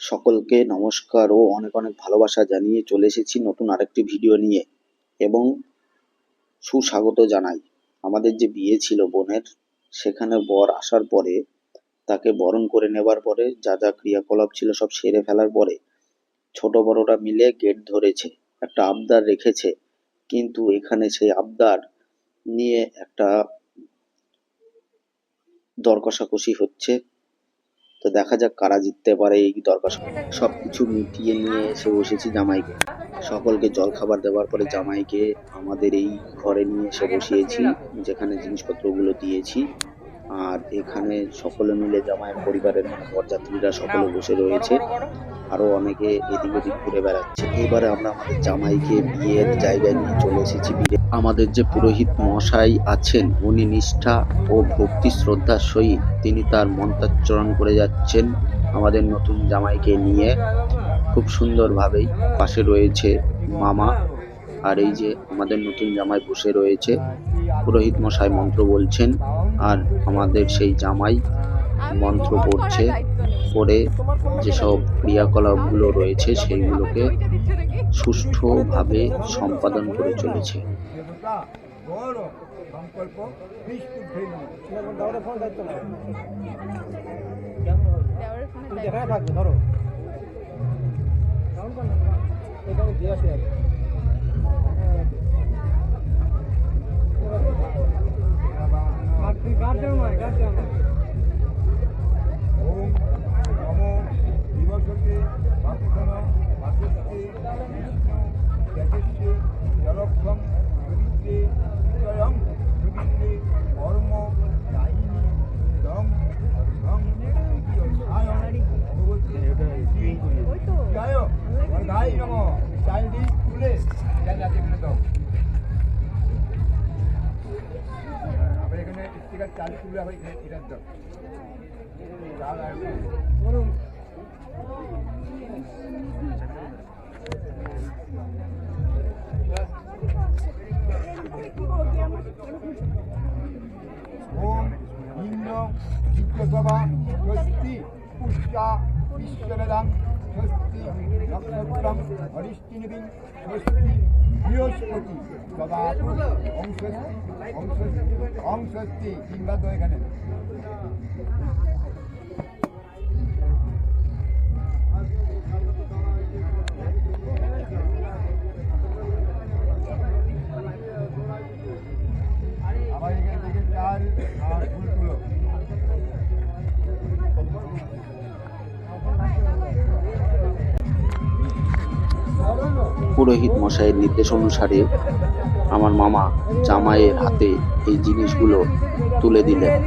সকলকে নমস্কার ও অনেক অনেক ভালোবাসা জানিয়ে চলে এসেছি নতুন আরেকটি ভিডিও নিয়ে এবং সুস্বাগত জানাই। আমাদের যে বিয়ে ছিল বোনের, সেখানে বর আসার পরে তাকে বরণ করে নেবার পরে যা যা ক্রিয়াকলাপ ছিল সব সেরে ফেলার পরে ছোট বড়রা মিলে গেট ধরেছে, একটা আবদার রেখেছে। কিন্তু এখানে সেই আবদার নিয়ে একটা দর কষাকষি হচ্ছে। তো দেখা যাক কারা জিততে পারে এই দর কষাকষি। সবকিছু মিটিয়ে নিয়ে এসে বসেছি জামাইকে। সকলকে জল খাবার দেওয়ার পরে জামাইকে আমাদের এই ঘরে নিয়ে এসে বসিয়েছি, যেখানে জিনিসপত্রগুলো দিয়েছি। আর এখানে সকলে মিলে জামাইয়ের পরিবারের বরযাত্রীরা সকলে বসে রয়েছে, আরো অনেকে এদিক ওদিক ঘুরে বেড়াচ্ছে। এবারে আমরা আমাদের জামাইকে বিয়ের জায়গায় নিয়ে চলে এসেছি। আমাদের যে পুরোহিত মশাই আছেন, উনি নিষ্ঠা ও ভক্তি শ্রদ্ধার সহিত তিনি তার মন্ত্রাচরণ করে যাচ্ছেন আমাদের নতুন জামাইকে নিয়ে। খুব সুন্দরভাবেই পাশে রয়েছে মামা, আর এই যে আমাদের নতুন জামাই বসে রয়েছে। পুরোহিত মশাই মন্ত্র বলছেন আর আমাদের সেই জামাই মন্ত্র পড়ছে, পড়ে যেসব ক্রিয়াকলাপগুলো রয়েছে সেইগুলোকে সুষ্ঠুভাবে সম্পাদন করে চলেছে। স্বস্তি পুষ্টা ঈশ্বরদাং স্বস্তি নক্ষত্রং হরিষ্টিনিবিং স্বস্তি বৃহস্পতি দদাতু ওং স্বস্তি ওং স্বস্তি ওং স্বস্তি। তিনবার তো এখানে আবার এখান থেকে চার আর ফুল তুলো। পুরোহিত মশাইয়ের নির্দেশ অনুসারে আমার মামা জামাইয়ের হাতে এই জিনিসগুলো তুলে দিলেন।